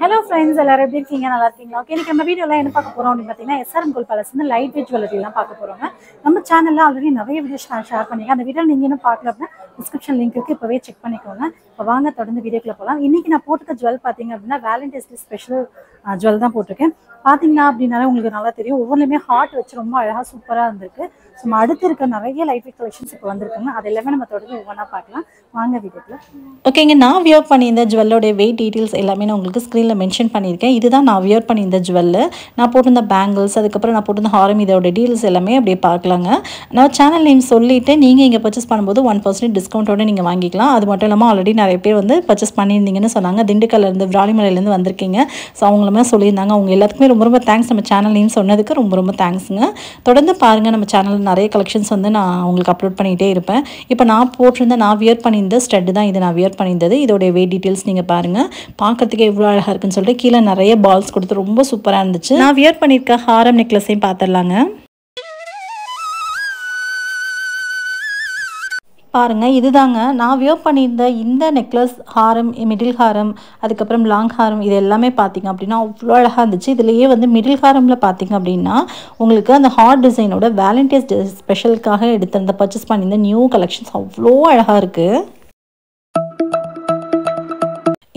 Hello friends, எல்லாரும் எப்படி இருக்கீங்க? நல்லா இருக்கீங்களா? ஓகே, இன்னைக்கு நம்ம வீடியோல என்ன பார்க்க போறோம் அப்படின்னு பார்த்தீங்கன்னா SRM Gold Palace வந்து லைட் வெயிட் ஜுவல்லரி எல்லாம் பார்க்க போறோங்க. நம்ம சேனல்ல ஆல்ரெடி நிறைய வீடியோஸ் நான் ஷேர் பண்ணிருக்கேன். அந்த வீடியோ நீங்க இன்னும் பார்க்கல அப்படின்னா டிஸ்கிரிப்ஷன் லிங்க் இருக்கு, இப்பவே செக் பண்ணிக்கோங்க. இப்போ வாங்க தொடர்ந்து வீடியோக்குள்ள போகலாம். இன்னைக்கு நான் போட்டுக்க ஜுவல் பார்த்தீங்க அப்படின்னா வேலண்டைன்ஸ் டே ஸ்பெஷல் ஜுவல் தான் போட்டிருக்கேன். பார்த்தீங்கன்னா அப்படின்னாலே உங்களுக்கு நல்லா தெரியும், ஒவ்வொன்றுமே ஹார்ட் வச்சு ரொம்ப அழகாக சூப்பராக இருந்திருக்கு. ஸோ நம்ம அடுத்து இருக்க நிறைய லைட் வெயிட் கலெக்ஷன்ஸ் இப்போ வந்திருக்குங்க. அது எல்லாமே நம்ம தொடர்ந்து ஒவ்வொன்றா பார்க்கலாம். வாங்க வீடியோக்குள்ள. ஓகேங்க, நான் வியர் பண்ணியிருந்த ஜுவல்லோடைய வெயிட் டீட்டெயில்ஸ் எல்லாமே நான் உங்களுக்கு ஸ்க்ரீனில் மென்ஷன் பண்ணியிருக்கேன். இதுதான் நான் வியர் பண்ணியிருந்த ஜுவல்லு. நான் போட்டிருந்த பேங்கிள்ஸ், அதுக்கப்புறம் நான் போட்டிருந்த ஹாரம், இதோட டீல்ஸ் எல்லாமே அப்படியே பார்க்கலாங்க. நான் சேனல் நேம் சொல்லிவிட்டு நீங்கள் இங்கே பர்ச்சேஸ் பண்ணும்போது 1% டிஸ்கவுண்ட்டோடு நீங்கள் வாங்கிக்கலாம். அது மட்டும் இல்லாமல் ஆல்ரெடி நிறைய பேர் வந்து பர்ச்சேஸ் பண்ணியிருந்தீங்கன்னு சொன்னாங்க. திண்டுக்கல்லேருந்து விராலிமலையிலேருந்து வந்திருக்கீங்க. ஸோ அவங்களுமே சொல்லியிருந்தாங்க. அவங்க எல்லாத்துக்குமே ரொம்ப ரொம்ப தேங்க்ஸ். நம்ம சேனல் நேம் சொன்னதுக்கு ரொம்ப ரொம்ப தேங்க்ஸுங்க. தொடர்ந்து பாருங்கள், நம்ம சேனலில் நிறைய கலெக்ஷன்ஸ் வந்து நான் உங்களுக்கு அப்லோட் பண்ணிகிட்டே இருப்பேன். இப்போ நான் வியர் பண்ணியிருந்த ஸ்டெட் தான் இது. நான் வியர் பண்ணியிருந்தது. இதோடைய வெயிட் டீட்டெயில்ஸ் நீங்கள் பாருங்கள். பார்க்கறதுக்கு எவ்வளோ அழகாக இருக்குன்னு சொல்லிட்டு கீழே நிறைய பால்ஸ் கொடுத்து ரொம்ப சூப்பராக இருந்துச்சு. நான் வியர் பண்ணியிருக்க ஹாரம் நெக்லஸையும் பார்த்துடலாங்க. பாருங்கள், இதுதாங்க நான் வியர் பண்ணியிருந்த இந்த நெக்லஸ். ஹாரம், மிடில் ஹாரம், அதுக்கப்புறம் லாங் ஹாரம், இது எல்லாமே பார்த்திங்க அப்படின்னா அவ்வளோ அழகாக இருந்துச்சு. இதுலேயே வந்து மிடில் ஹாரமில் பார்த்திங்க அப்படின்னா உங்களுக்கு அந்த ஹார்ட் டிசைனோட வேலண்டைன்ஸ் டே ஸ்பெஷலுக்காக எடுத்திருந்த பர்ச்சேஸ் பண்ணியிருந்த நியூ கலெக்ஷன்ஸ் அவ்வளோ அழகாக இருக்குது.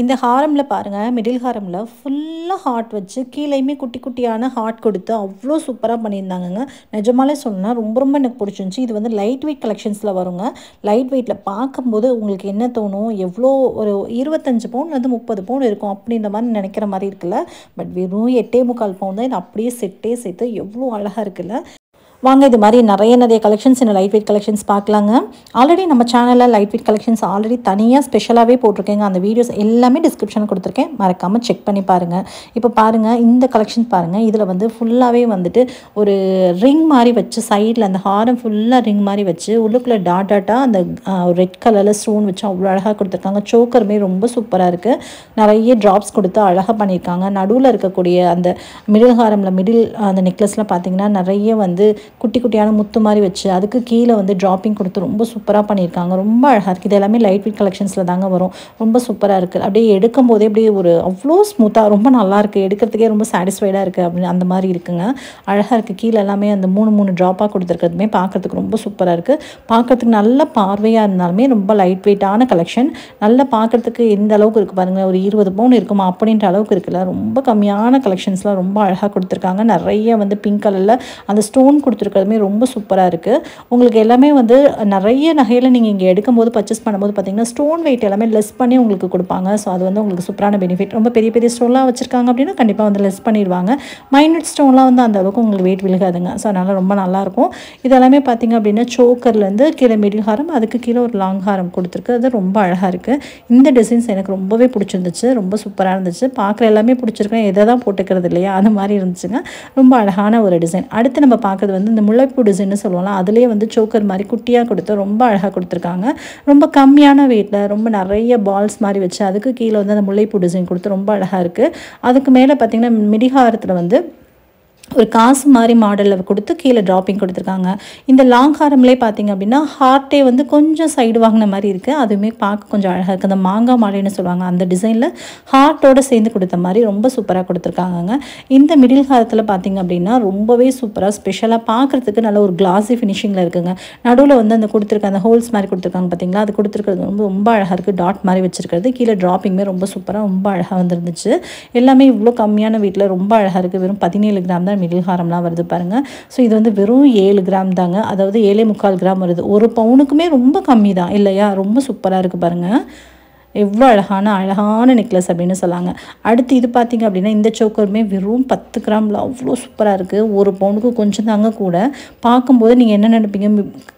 இந்த ஹாரமில் பாருங்கள், மிடில் ஹாரமில் ஃபுல்லாக ஹார்ட் வச்சு கீழேயுமே குட்டி குட்டியான ஹார்ட் கொடுத்து அவ்வளோ சூப்பராக பண்ணியிருந்தாங்கங்க. நிஜமாலே சொன்னால் ரொம்ப ரொம்ப எனக்கு பிடிச்சிருந்துச்சி. இது வந்து லைட் வெயிட் கலெக்ஷன்ஸில் வருங்க. லைட் வெயிட்டில் பார்க்கும்போது உங்களுக்கு என்ன தோணும், எவ்வளோ ஒரு 25 பவுன் வந்து 30 பவுன் இருக்கும் அப்படின்ற மாதிரி நினைக்கிற மாதிரி இருக்குல்ல. பட் வெறும் 8.25 பவுன் தான். இது அப்படியே செட்டே சேர்த்து எவ்வளோ அழகாக இருக்குல்ல. வாங்க, இது மாதிரி நிறைய கலெக்ஷன்ஸ் இந்த லைட் வெயிட் கலெக்ஷன்ஸ் பார்க்கலாங்க. ஆல்ரெடி நம்ம சேனலில் லைட் வெயிட் கலெக்ஷன்ஸ் ஆல்ரெடி தனியாக ஸ்பெஷலாகவே போட்டிருக்கேங்க. அந்த வீடியோஸ் எல்லாமே டிஸ்கிரிப்ஷன் கொடுத்துருக்கேன், மறக்காமல் செக் பண்ணி பாருங்கள். இப்போ பாருங்கள், இந்த கலெக்ஷன் பாருங்கள். இதில் வந்து ஃபுல்லாகவே வந்துட்டு ஒரு ரிங் மாதிரி வச்சு சைடில் அந்த ஹாரம் ஃபுல்லாக ரிங் மாதிரி வச்சு உள்ளுக்குள்ளே டாட்டாக அந்த ரெட் கலரில் ஸ்டோன் வச்சு அவ்வளோ அழகாக கொடுத்துருக்காங்க. சோக்கருமே ரொம்ப சூப்பராக இருக்குது. நிறைய ட்ராப்ஸ் கொடுத்து அழகாக பண்ணியிருக்காங்க. நடுவில் இருக்கக்கூடிய அந்த மிடில் ஹாரமில் அந்த நெக்லஸில் பார்த்திங்கன்னா நிறைய வந்து குட்டி குட்டியான முத்து மாதிரி வச்சு அதுக்கு கீழே வந்து ட்ராப்பிங் கொடுத்து ரொம்ப சூப்பராக பண்ணியிருக்காங்க. ரொம்ப அழகாக இருக்குது. இது எல்லாமே லைட் வெயிட் கலெக்ஷன்ஸில் தாங்க வரும். ரொம்ப சூப்பராக இருக்குது. அப்படியே எடுக்கும் போதே அப்படியே ஒரு அவ்வளோ ஸ்மூத்தாக ரொம்ப நல்லாயிருக்கு. எடுக்கிறதுக்கே ரொம்ப சாட்டிஸ்ஃபைடாக இருக்குது அப்படின்னு அந்த மாதிரி இருக்குங்க. அழகாக இருக்குது. கீழே எல்லாமே அந்த 3 ட்ராப்பாக கொடுத்துருக்கிறதுமே பார்க்குறதுக்கு ரொம்ப சூப்பராக இருக்குது. பார்க்குறதுக்கு நல்ல பார்வையாக இருந்தாலுமே ரொம்ப லைட் வெயிட்டான கலெக்ஷன். நல்லா பார்க்குறதுக்கு எந்த அளவுக்கு இருக்குது பாருங்கள். ஒரு 20 பவுன் இருக்குமா அப்படின்ற அளவுக்கு இருக்குல்ல. ரொம்ப கம்மியான கலெக்ஷன்ஸ்லாம் ரொம்ப அழகாக கொடுத்துருக்காங்க. நிறைய வந்து பிங்க் கலரில் அந்த ஸ்டோன் கொடுத்துருக்கிறதுமே ரொம்ப சூப்பராக இருக்குது. உங்களுக்கு எல்லாமே வந்து நிறைய நகையில் நீங்கள் இங்கே எடுக்கும்போது பர்ச்சேஸ் பண்ணும்போது பார்த்தீங்கன்னா ஸ்டோன் வெயிட் எல்லாமே லெஸ் பண்ணி உங்களுக்கு கொடுப்பாங்க. ஸோ அது வந்து உங்களுக்கு சூப்பரான பெனிஃபிட். ரொம்ப பெரிய பெரிய ஸ்டோன்லாம் வச்சுருக்காங்க அப்படின்னா கண்டிப்பாக வந்து லெஸ் பண்ணிடுவாங்க. மைனட் ஸ்டோன்லாம் வந்து அந்த அளவுக்கு உங்களுக்கு வெயிட் விழுகாதுங்க. ஸோ அதனால் ரொம்ப நல்லாயிருக்கும். இதெல்லாமே பார்த்திங்க அப்படின்னா சோக்கர்லேருந்து கீழே மிடில் ஹாரம், அதுக்கு கீழே ஒரு லாங் ஹாரம் கொடுத்துருக்கு. அது ரொம்ப அழகாக இருக்குது. இந்த டிசைன்ஸ் எனக்கு ரொம்பவே பிடிச்சிருந்துச்சு. ரொம்ப சூப்பராக இருந்துச்சு. பார்க்குற எல்லாமே பிடிச்சிருக்கேன். எதை தான் போட்டுக்கிறது இல்லையா, அது மாதிரி இருந்துச்சுங்க. ரொம்ப அழகான ஒரு டிசைன். அடுத்து நம்ம பார்க்குறது வந்து இந்த முல்லைப்பூ டிசைன்னு சொல்லுவோம்ல, அதுலேயே வந்து சோக்கர் மாதிரி குட்டியாக கொடுத்து ரொம்ப அழகாக கொடுத்துருக்காங்க. ரொம்ப கம்மியான வெயிட்டில் ரொம்ப நிறைய பால்ஸ் மாதிரி வச்சு அதுக்கு கீழே வந்து அந்த முல்லைப்பூ டிசைன் கொடுத்து ரொம்ப அழகாக இருக்குது. அதுக்கு மேலே பார்த்திங்கன்னா மிடிஹாரத்தில் வந்து ஒரு காசு மாதிரி மாடலில் கொடுத்து கீழே ட்ராப்பிங் கொடுத்துருக்காங்க. இந்த லாங் ஹாரம்லேயே பார்த்திங்க அப்படின்னா ஹார்ட்டே வந்து கொஞ்சம் சைடு வாங்கின மாதிரி இருக்குது. அதுவுமே பார்க்க கொஞ்சம் அழகாக இருக்குது. அந்த மாங்காய் மாலைன்னு சொல்லுவாங்க, அந்த டிசைனில் ஹார்ட்டோடு சேர்ந்து கொடுத்த மாதிரி ரொம்ப சூப்பராக கொடுத்துருக்காங்க. இந்த மிடில் ஹாரத்தில் பார்த்திங்க அப்படின்னா ரொம்பவே சூப்பராக ஸ்பெஷலாக பார்க்குறதுக்கு நல்ல ஒரு கிளாஸி ஃபினிஷிங்கில் இருக்குங்க. நடுவில் வந்து அந்த கொடுத்துருக்க அந்த ஹோல்ஸ் மாதிரி கொடுத்துருக்காங்க பார்த்திங்களா, அது கொடுத்துருக்கிறது ரொம்ப அழகாக இருக்குது. டாட் மாதிரி வச்சுருக்கிறது. கீழே ட்ராப்பிங்குமே ரொம்ப சூப்பராக ரொம்ப அழகாக வந்துருந்துச்சு. எல்லாமே இவ்வளோ கம்மியான வீட்டில் ரொம்ப அழகாக இருக்குது. வெறும் 17 கிராம் தான் மிடில் ஹாரம்லாம் வருது பாருங்கள். ஸோ இது வந்து வெறும் 7 கிராம் தாங்க. அதாவது 7.25 கிராம் வருது. ஒரு பவுனுக்குமே ரொம்ப கம்மி தான் இல்லையா. ரொம்ப சூப்பராக இருக்குது பாருங்கள். எவ்வளோ அழகான நெக்லஸ் அப்படின்னு சொல்லாங்க. அடுத்து இது பார்த்திங்க அப்படின்னா இந்த சோக்கருமே வெறும் 10 கிராமில் அவ்வளோ சூப்பராக இருக்குது. ஒரு பவுனுக்கு கொஞ்சம் தாங்க கூட. பார்க்கும்போது நீங்கள் என்ன நினைப்பீங்க,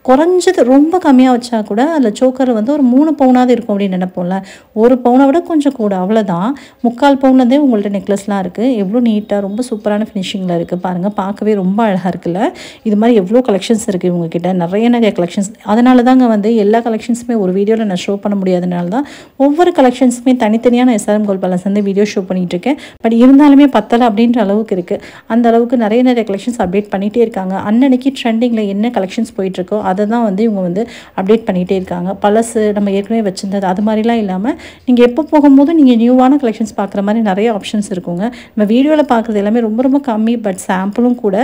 குறைஞ்சது ரொம்ப கம்மியாக வச்சா கூட அதில் சோக்கர் வந்து ஒரு 3 பவுனாவது இருக்கும் அப்படின்னு நினைப்போம்ல. ஒரு பவுனை விட கொஞ்சம் கூட, அவ்வளோதான். 3/4 பவுன்லேருந்தே உங்கள்கிட்ட நெக்லஸ்லாம் இருக்குது. எவ்வளோ நீட்டாக ரொம்ப சூப்பரான ஃபினிஷிங்கில் இருக்குது பாருங்கள். பார்க்கவே ரொம்ப அழகாக இருக்குல்ல. இது மாதிரி எவ்வளோ கலெக்ஷன்ஸ் இருக்குது இவங்ககிட்ட. நிறைய கலெக்ஷன்ஸ். அதனால தாங்க வந்து எல்லா கலெக்ஷன்ஸுமே ஒரு வீடியோவில் நான் ஷோ பண்ண முடியாதனால தான் ஒவ்வொரு கலெக்ஷன்ஸுமே தனித்தனியான எஸ்ஆர்எம் கோல்ட் பேலஸ் வந்து வீடியோ ஷோ பண்ணிகிட்டு இருக்கேன். பட் இருந்தாலுமே பத்தலை அப்படின்ற அளவுக்கு இருக்குது. அந்த அளவுக்கு நிறைய கலெக்ஷன்ஸ் அப்டேட் பண்ணிகிட்டே இருக்காங்க. அன்னன்னைக்கு ட்ரெண்டிங்கில் என்ன கலெக்ஷன்ஸ் போயிட்டுருக்கோ அதை தான் வந்து இவங்க வந்து அப்டேட் பண்ணிகிட்டே இருக்காங்க. பழசு நம்ம ஏற்கனவே வச்சுருந்தது அது மாதிரிலாம் இல்லாமல் நீங்கள் எப்போ போகும்போது நீங்கள் நியூவான கலெக்ஷன்ஸ் பார்க்குற மாதிரி நிறைய ஆப்ஷன்ஸ் இருக்குங்க. நம்ம வீடியோவில் பார்க்குறது எல்லாமே ரொம்ப கம்மி. பட் சாம்பிளும் கூட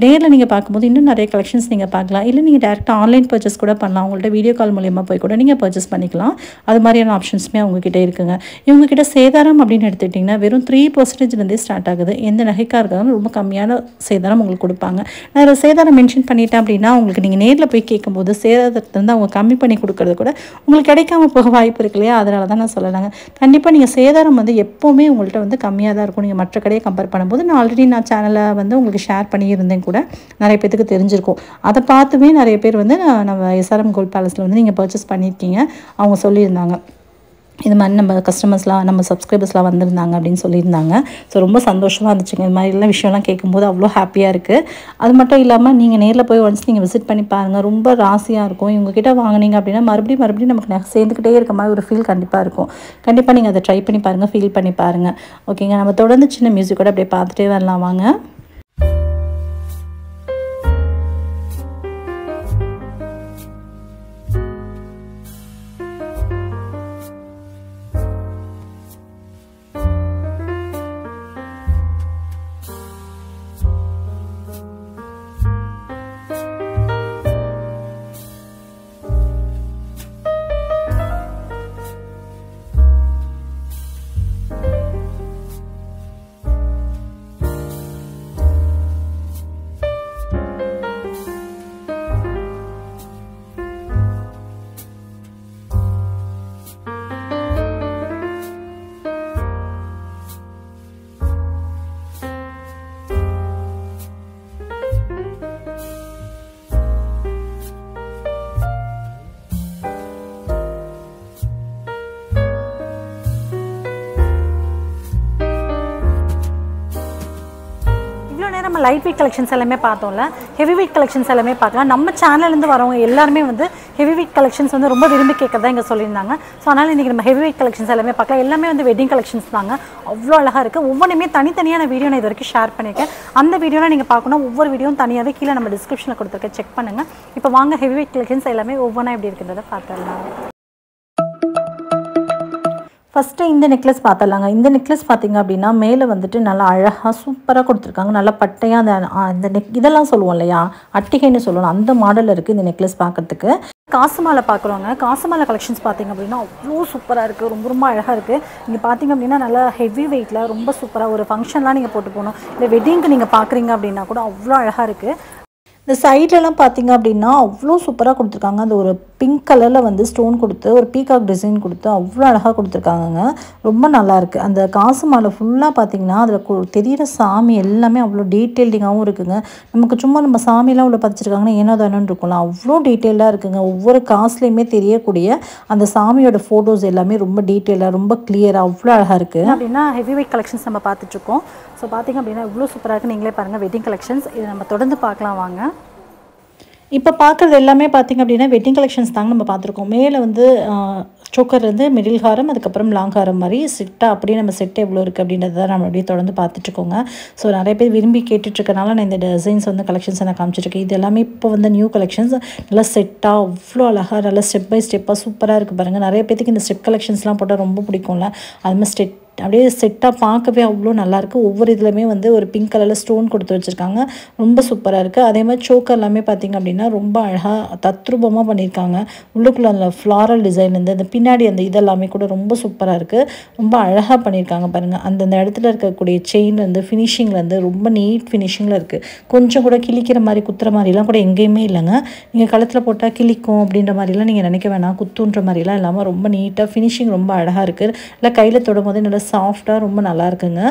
நேரில் நீங்கள் பார்க்கும்போது இன்னும் நிறைய கலெக்ஷன்ஸ் நீங்கள் பார்க்கலாம். இல்லை நீங்கள் டேரெக்டாக ஆன்லைன் பர்ச்சேஸ் கூட பண்ணலாம். உங்கள்கிட்ட வீடியோ கால் மூலியமாக போய் கூட நீங்கள் பர்ச்சேஸ் பண்ணிக்கலாம். அது மாதிரியான ஆப்ஷன்ஸுமே அவங்கக்கிட்ட இருக்குங்க. இவங்ககிட்ட சேதாரம் அப்படின்னு எடுத்துக்கிட்டிங்கன்னா வெறும் 3% ஸ்டார்ட் ஆகுது. எந்த நகைக்காக இருந்தாலும் ரொம்ப கம்மியான சேதாரம் உங்களுக்கு கொடுப்பாங்க. நான் ஒரு சேதாரம் மென்ஷன் பண்ணிட்டேன் அப்படின்னா உங்களுக்கு நீங்கள் நேரில் போய் கேட்கும்போது சேதாரத்தை வந்து அவங்க கம்மி பண்ணி கொடுக்கறது கூட உங்களுக்கு கிடைக்காம போக வாய்ப்பு இருக்கு இல்லையா? அதனால தான் நான் சொல்லலாங்க. கண்டிப்பாக நீங்கள் சேதாரம் வந்து எப்போவுமே உங்கள்கிட்ட வந்து கம்மியாக தான் இருக்கும். நீங்கள் மற்ற கடையை கம்பேர் பண்ணும்போது நான் ஆல்ரெடி சேனலை வந்து உங்களுக்கு ஷேர் பண்ணியிருந்தேன் கூட, நிறைய பேருக்கு தெரிஞ்சிருக்கும். அதை பார்த்துமே நிறைய பேர் வந்து நம்ம எஸ்ஆர்எம் கோல்ட் பேலஸில் வந்து நீங்கள் பர்ச்சேஸ் பண்ணியிருக்கீங்க. அவங்க சொல்லியிருந்தாங்க இது மாதிரி நம்ம கஸ்டமர்ஸ்லாம் நம்ம சப்ஸ்கிரைபர்ஸ்லாம் வந்திருந்தாங்க அப்படின்னு சொல்லியிருந்தாங்க. ஸோ ரொம்ப சந்தோஷமாக இருந்துச்சுங்க. இது மாதிரிலாம் விஷயம்லாம் கேட்கும்போது அவ்வளோ ஹாப்பியாக இருக்குது. அது மட்டும் இல்லாமல் நீங்கள் நேரில் போய் ஒன்ஸ் நீங்கள் விசிட் பண்ணி பாருங்கள். ரொம்ப ராசியாக இருக்கும். இவங்ககிட்ட வாங்கினீங்க அப்படின்னா மறுபடியும் நமக்கு சேர்ந்துக்கிட்டே இருக்க மாதிரி ஒரு ஃபீல் கண்டிப்பாக இருக்கும். கண்டிப்பாக நீங்கள் அதை ட்ரை பண்ணி பாருங்கள், ஃபீல் பண்ணி பாருங்கள். ஓகேங்க, நம்ம தொடர்ந்து சின்ன மியூசிக்கோட அப்படியே பார்த்துட்டே வரலாம் வாங்க. நம்ம லைட் வெயிட் கலெக்ஷன்ஸ் எல்லாமே பார்த்தோம்ல, ஹெவி வெயிட் கலெக்ஷன்ஸ் எல்லாமே பார்க்கலாம். நம்ம சேனல்லேருந்து வரவங்க எல்லாருமே வந்து ஹெவி வெயிட் கலெக்ஷன்ஸ் வந்து ரொம்ப விரும்பி கேட்கறதா இங்கே சொல்லியிருந்தாங்க. ஸோ அதனால் இன்றைக்கி நம்ம ஹெவி வெயிட் கலெக்ஷன்ஸ் எல்லாமே பார்க்கலாம். எல்லாமே வந்து வெட்டிங் கலெக்ஷன்ஸ் தாங்க. அவ்வளோ அழகாக இருக்குது. ஒவ்வொன்றுமே தனித்தனியான வீடியோ நான் இது வரைக்கும் ஷேர் பண்ணியிருக்கேன். அந்த வீடியோவில் நீங்கள் பார்க்கணும், ஒவ்வொரு வீடியோவும் தனியாகவே கீழே நம்ம டிஸ்கிரிப்ஷனில் கொடுத்துருக்கேன், செக் பண்ணுங்கள். இப்போ வாங்க ஹெவி வெயிட் கலெக்ஷன்ஸ் எல்லாமே ஒவ்வொன்றா எப்படி இருக்குன்றதை பார்த்துடலாம். ஃபஸ்ட்டு இந்த நெக்லஸ் பார்த்துடலாங்க. இந்த நெக்லஸ் பார்த்திங்க அப்படின்னா மேலே வந்துட்டு நல்லா அழகாக சூப்பராக கொடுத்துருக்காங்க. நல்லா பட்டையாக அந்த இதெல்லாம் சொல்லுவோம் இல்லையா, அட்டிகைன்னு சொல்லணும், அந்த மாடலில் இருக்குது இந்த நெக்லஸ் பார்க்குறதுக்கு. காசு மாலை பார்க்குறோங்க. காசு மாலை கலெக்ஷன்ஸ் பார்த்திங்க அப்படின்னா அவ்வளோ சூப்பராக இருக்குது. ரொம்ப அழகாக இருக்குது. நீங்கள் பார்த்திங்க அப்படின்னா நல்லா ஹெவி வெயிட்டில் ரொம்ப சூப்பராக ஒரு ஃபங்க்ஷன்லாம் நீங்கள் போட்டு போகணும், இல்லை வெட்டிங்க்கு நீங்கள் பார்க்குறீங்க அப்படின்னா கூட அவ்வளோ அழகாக இருக்குது. இந்த சைட்லலாம் பார்த்திங்க அப்படின்னா அவ்வளோ சூப்பராக கொடுத்துருக்காங்க. அந்த ஒரு பிங்க் கலரில் வந்து ஸ்டோன் கொடுத்து ஒரு பீகாக் டிசைன் கொடுத்து அவ்வளோ அழகாக கொடுத்துருக்காங்கங்க. ரொம்ப நல்லாயிருக்கு. அந்த காசு மாலை ஃபுல்லாக பார்த்திங்கன்னா அதில் தெரிகிற சாமி எல்லாமே அவ்வளோ டீட்டெயில்டிங்காகவும் இருக்குங்க. நமக்கு சும்மா நம்ம சாமியெலாம் உள்ள பதிச்சிருக்காங்கன்னா ஏனோ தானோன்னு இருக்கும்ல, அவ்வளோ டீட்டெயிலாக இருக்குங்க. ஒவ்வொரு காசுலேயுமே தெரியக்கூடிய அந்த சாமியோட ஃபோட்டோஸ் எல்லாமே ரொம்ப டீட்டெயிலாக ரொம்ப கிளியராக அவ்வளோ அழகாக இருக்குது. அப்படின்னா ஹெவி வெயிட் கலெக்ஷன்ஸ் நம்ம பார்த்துட்ருக்கோம். ஸோ பார்த்திங்க அப்படின்னா இவ்வளோ சூப்பராக இருக்குது. நீங்களே பாருங்கள் வெட்டிங் கலெக்ஷன்ஸ். இதை நம்ம தொடர்ந்து பார்க்கலாம் வாங்க. இப்போ பார்க்குறது எல்லாமே பார்த்திங்க அப்படின்னா வெட்டிங் கலெக்ஷன்ஸ் தாங்க நம்ம பார்த்துருக்கோம். மேலே வந்து சோக்கர் வந்து மிடில் ஹாரம், அதுக்கப்புறம் லாங் ஹாரம் மாதிரி செட்டாக அப்படியே நம்ம செட் எவ்வளோ இருக்குது அப்படின்றத தான் நம்ம அப்படியே தொடர்ந்து பார்த்துட்ருக்கோங்க. ஸோ நிறைய பேர் விரும்பி கேட்டுட்ருக்கனால நான் இந்த டிசைன்ஸ் வந்து கலெக்ஷன்ஸை நான் காமிச்சிட்ருக்கேன். இது எல்லாமே இப்போ வந்து நியூ கலெக்ஷன்ஸ். நல்லா செட்டாக அவ்வளோ அழகாக நல்லா ஸ்டெப் பை ஸ்டெப்பாக சூப்பராக இருக்குது பாருங்கள். நிறைய பேருக்கு இந்த ஸ்டெப் கலெக்ஷன்ஸ்லாம் போட்டால் ரொம்ப பிடிக்கும்ல, அது மாதிரி அப்படியே செட்டாக பார்க்கவே அவ்வளோ நல்லாயிருக்கு. ஒவ்வொரு இதுலையுமே வந்து ஒரு பிங்க் கலரில் ஸ்டோன் கொடுத்து வச்சுருக்காங்க. ரொம்ப சூப்பராக இருக்குது. அதே மாதிரி சோக்கர் எல்லாமே பார்த்திங்க அப்படின்னா ரொம்ப அழகாக தத்ரூபமாக பண்ணியிருக்காங்க. உள்ளுக்குள்ளே அந்த ஃப்ளாரல் டிசைன் இந்த பின்னாடி அந்த இதெல்லாமே கூட ரொம்ப சூப்பராக இருக்குது. ரொம்ப அழகாக பண்ணியிருக்காங்க பாருங்கள். அந்தந்த இடத்துல இருக்கக்கூடிய செயின் வந்து ஃபினிஷிங்லேருந்து ரொம்ப நீட் ஃபினிஷிங்கில் இருக்குது. கொஞ்சம் கூட கிழிக்கிற மாதிரி குத்துற மாதிரிலாம் கூட எங்கேயுமே இல்லைங்க. நீங்கள் கழுத்தில் போட்டால் கிழிக்கும் அப்படின்ற மாதிரிலாம் நீங்கள் நினைக்க வேணாம். குத்துன்ற மாதிரிலாம் இல்லாமல் ரொம்ப நீட்டாக ஃபினிஷிங் ரொம்ப அழகாக இருக்குது. இல்லை கையில் தொடும் போதே நல்லா சாஃப்டாக ரொம்ப நல்லா இருக்குங்க.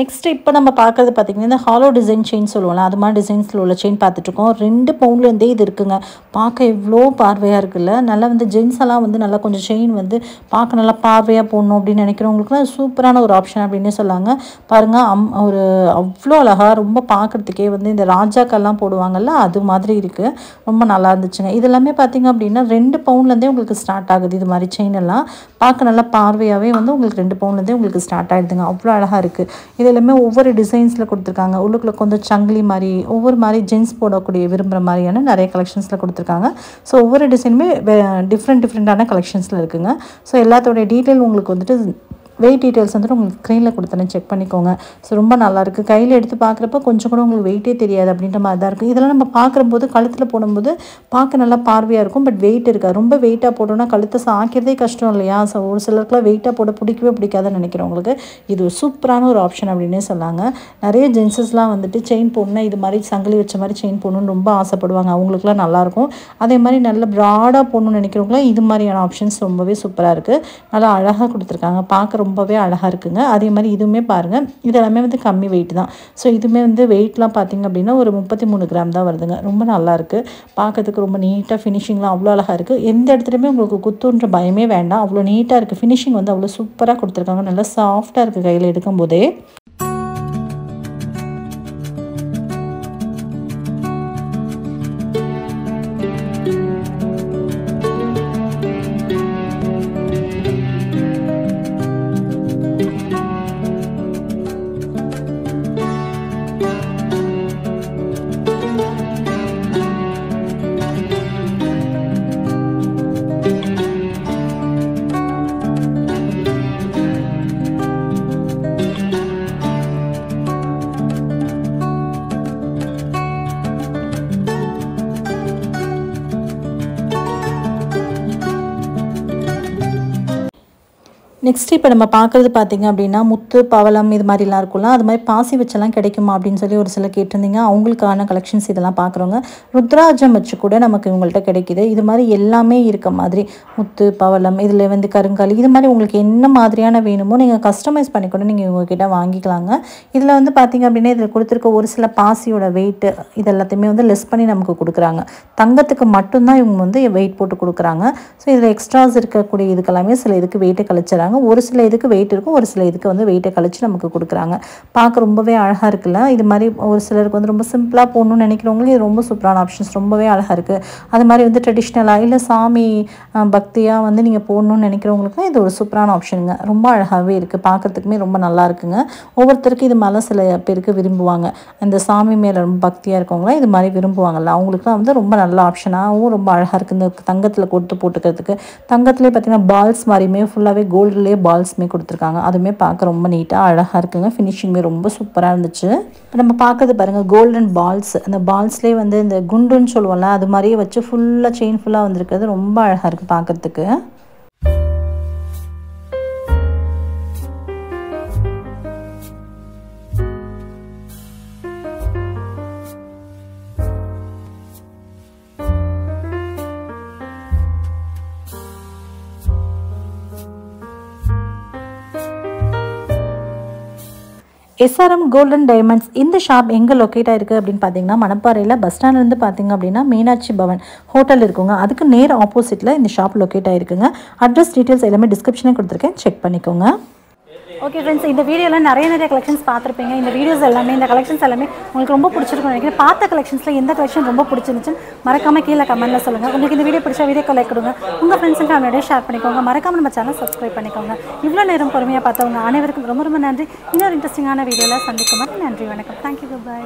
நெக்ஸ்ட் இப்போ நம்ம பார்க்குறது பார்த்திங்கன்னா இந்த ஹாலோ டிசைன் செயின் சொல்லுவோம்ல, அது மாதிரி டிசைன்ஸில் உள்ள செயின் பார்த்துட்ருக்கோம். 2 பவுண்ட்லேருந்தே இது இருக்குங்க. பார்க்க எவ்வளோ பார்வையாக இருக்குல்ல. நல்லா வந்து ஜென்ஸ் எல்லாம் வந்து நல்லா கொஞ்சம் செயின் வந்து பார்க்க நல்லா பார்வையாக போடணும் அப்படின்னு நினைக்கிறவங்களுக்குலாம் சூப்பரான ஒரு ஆப்ஷன் அப்படின்னு சொல்லாங்க. பாருங்கள், ஒரு அவ்வளோ அழகாக ரொம்ப பார்க்குறதுக்கே வந்து இந்த ராஜாக்கெல்லாம் போடுவாங்கல்ல, அது மாதிரி இருக்குது. ரொம்ப நல்லா இருந்துச்சுங்க. இது எல்லாமே பார்த்திங்க அப்படின்னா 2 பவுண்ட்லேருந்தே உங்களுக்கு ஸ்டார்ட் ஆகுது. இது மாதிரி செயின் எல்லாம் பார்க்க நல்லா பார்வையாகவே வந்து உங்களுக்கு 2 பவுண்ட்லேருந்தே உங்களுக்கு ஸ்டார்ட் ஆகிடுதுங்க. அவ்வளோ அழகாக இருக்குது. இது எல்லாமே ஒவ்வொரு டிசைன்ஸில் கொடுத்துருக்காங்க. உள்ளுக்குள்ள கொஞ்சம் சங்கிலி மாதிரி ஒவ்வொரு மாதிரி ஜென்ஸ் போடக்கூடிய விரும்புகிற மாதிரியான நிறைய கலெக்ஷன்ஸில் கொடுத்துருக்காங்க. ஸோ ஒவ்வொரு டிசைனுமே டிஃப்ரெண்ட்டான கலெக்ஷன்ஸில் இருக்குங்க. ஸோ எல்லாத்தோடைய டீட்டெயில் உங்களுக்கு வந்துட்டு வெயிட் டீட்டெயில்ஸ் வந்துட்டு உங்களுக்கு ஸ்க்ரீனில் கொடுத்தேன், செக் பண்ணிக்கோங்க. ஸோ ரொம்ப நல்லாயிருக்கு. கையில் எடுத்து பார்க்குறப்ப கொஞ்சம் கூட உங்களுக்கு வெயிட்டே தெரியாது அப்படின்ற மாதிரி தான் இருக்குது. இதெல்லாம் நம்ம பார்க்கும்போது கழுத்தில் போடும்போது பார்க்க நல்லா பார்வையாக இருக்கும். பட் வெயிட் இருக்காது. ரொம்ப வெயிட்டாக போட்டோன்னா கழுத்தை சாய்க்கிறதே கஷ்டம் இல்லையா? ஸோ ஒரு சிலருக்குலாம் வெயிட்டாக போட பிடிக்காதுன்னு நினைக்கிறவங்களுக்கு இது ஒரு சூப்பரான ஒரு ஆப்ஷன் அப்படின்னே சொல்லாங்க. நிறைய ஜென்ஸஸ்லாம் வந்துட்டு செயின் போடணுன்னா இது மாதிரி சங்கிலி வச்ச மாதிரி செயின் போடணுன்னு ரொம்ப ஆசைப்படுவாங்க. அவங்களுக்குலாம் நல்லாயிருக்கும். அதே மாதிரி நல்ல ப்ராடாக போடணும்னு நினைக்கிறவங்களாம் இது மாதிரியான ஆப்ஷன்ஸ் ரொம்பவே சூப்பராக இருக்குது. நல்லா அழகாக கொடுத்துருக்காங்க. பார்க்க ரொம்பவே அழகாக இருக்குங்க. அதே மாதிரி இதுவுமே பாருங்கள், இதெல்லாமே வந்து கம்மி வெயிட் தான். ஸோ இதுவுமே வந்து வெயிட்லாம் பார்த்திங்க அப்படின்னா ஒரு 33 கிராம் தான் வருதுங்க. ரொம்ப நல்லாயிருக்கு. பார்க்கறதுக்கு ரொம்ப நீட்டாக ஃபினிஷிங்லாம் அவ்வளோ அழகாக இருக்குது. எந்த இடத்துலையுமே உங்களுக்கு குத்துன்ற பயமே வேண்டாம். அவ்வளோ நீட்டாக இருக்குது. ஃபினிஷிங் வந்து அவ்வளோ சூப்பராக கொடுத்துருக்காங்க. நல்லா சாஃப்டாக இருக்குது கையில் எடுக்கும்போதே. நெக்ஸ்ட் இப்போ நம்ம பார்க்குறது பார்த்திங்க அப்படின்னா முத்து பவளம் இது மாதிரிலாம் இருக்கும்ல, அது மாதிரி பாசி வச்செல்லாம் கிடைக்குமா அப்படின்னு சொல்லி ஒரு சில கேட்டிருந்தீங்க. அவங்களுக்கான கலெக்ஷன்ஸ் இதெல்லாம் பார்க்குறவங்க ருத்ராஜம் வச்சு கூட நமக்கு இவங்கள்ட்ட கிடைக்கிது. இது மாதிரி எல்லாமே இருக்க மாதிரி முத்து பவளம் இதில் வந்து கருங்காலி இது மாதிரி உங்களுக்கு என்ன மாதிரியான வேணுமோ நீங்கள் கஸ்டமைஸ் பண்ணி கூட நீங்கள் இவங்ககிட்ட வாங்கிக்கலாங்க. இதில் வந்து பார்த்திங்க அப்படின்னா இதில் கொடுத்துருக்க ஒரு சில பாசியோட வெயிட்டு இது எல்லாத்தையுமே வந்து லெஸ் பண்ணி நமக்கு கொடுக்குறாங்க. தங்கத்துக்கு மட்டும்தான் இவங்க வந்து வெயிட் போட்டு கொடுக்குறாங்க. ஸோ இதில் எக்ஸ்ட்ராஸ் இருக்கக்கூடிய இதுக்கெல்லாமே சில இதுக்கு வெயிட்டை கழிச்சிடறாங்க. ஒரு சில இதுக்கு வெயிட் இருக்கும், ஒரு சில இதுக்கு வந்து வெயிட்டை கழிச்சு நமக்கு கொடுக்குறாங்க. பார்க்க ரொம்பவே அழகாக இருக்குல்ல. இது மாதிரி ஒரு சிலருக்கு வந்து ரொம்ப சிம்பிளாக போடணும்னு நினைக்கிறவங்களுக்கு இது ரொம்ப சூப்பரான ஆப்ஷன்ஸ். ரொம்பவே அழகாக இருக்குது. அது மாதிரி வந்து ட்ரெடிஷ்னலாக இல்லை சாமி பக்தியாக வந்து நீங்கள் போடணும்னு நினைக்கிறவங்களுக்கும் இது ஒரு சூப்பரான ஆப்ஷனுங்க. ரொம்ப அழகாகவே இருக்குது. பார்க்குறதுக்குமே ரொம்ப நல்லா இருக்குங்க. ஒவ்வொருத்தருக்கும் இது மேலே சில பேருக்கு விரும்புவாங்க. அந்த சாமி மேலே ரொம்ப பக்தியாக இருக்கவங்களாம் இது மாதிரி விரும்புவாங்கள்ல, அவங்களுக்குலாம் வந்து ரொம்ப நல்ல ஆப்ஷனாகவும் ரொம்ப அழகாக இருக்குது. இந்த தங்கத்தில் கொடுத்து போட்டுக்கிறதுக்கு தங்கத்துலேயே பார்த்திங்கன்னா பால்ஸ் மாதிரியுமே ஃபுல்லாகவே கோல்டு பால்ஸ்மே கொடுத்துருக்காங்க. அதுவுமே பார்க்க ரொம்ப நீட்டாக அழகாக இருக்குங்க. ஃபினிஷிங்குமே ரொம்ப சூப்பராக இருந்துச்சு. நம்ம பார்க்கறது பாருங்கள் கோல்டன் பால்ஸ். அந்த பால்ஸ்லேயே வந்து இந்த குண்டுன்னு சொல்லுவோம்ல, அது மாதிரியே வச்சு ஃபுல்லாக செயின் ஃபுல்லாக வந்திருக்கிறது ரொம்ப அழகாக இருக்குது பார்க்குறதுக்கு. எஸ்ஆர்எம் கோல்டன் டைமண்ட்ஸ் இந்த ஷாப் எங்கே லொக்கேட் ஆகிருக்கு அப்படின்னு பார்த்தீங்கன்னா மணப்பாறையில் பஸ் ஸ்டாண்ட்லேருந்து பார்த்தீங்க அப்படின்னா மீனாட்சி பவன் ஹோட்டல் இருக்குங்க. அதுக்கு நேர் ஆப்போசிட்டில் இந்த ஷாப் லொக்கேட் ஆகிருக்குங்க. அட்ரஸ் டீட்டெயில்ஸ் எல்லாமே டிஸ்கிரிப்ஷனில் கொடுத்துருக்கேன், செக் பண்ணிக்கோங்க. ஓகே ஃப்ரெண்ட்ஸ், இந்த வீடியோவில் நிறைய கலெக்ஷன்ஸ் பார்த்துருப்பீங்க. இந்த வீடியோஸ் எல்லாமே இந்த கலெக்ஷன்ஸ் எல்லாமே உங்களுக்கு ரொம்ப பிடிச்சிருக்கும்னு நினைக்கிறேன். பார்த்த கலெக்ஷன்ஸில் எந்த கலெக்ஷன் ரொம்ப பிடிச்சிருந்துச்சுன்னு மறக்காமல் கீழே கமெண்ட்டில் சொல்லுங்கள். உங்களுக்கு இந்த வீடியோ பிடிச்சா வீடியோ லைக் கொடுங்க, உங்கள் ஃப்ரெண்ட்ஸ் அண்ட் ஃபேமிலியோட ஷேர் பண்ணிக்கோங்க. மறக்காமல் நம்ம சேனல் சப்ஸ்கிரைப் பண்ணிக்கோங்க. இவ்வளோ நேரம் பொறுமையாக பார்த்தவங்க அனைவருக்கும் ரொம்ப நன்றி. இன்னொரு இன்ட்ரெஸ்டிங்கான வீடியோவில் சந்திக்கும். நன்றி, வணக்கம். தேங்க்யூ, பாய்.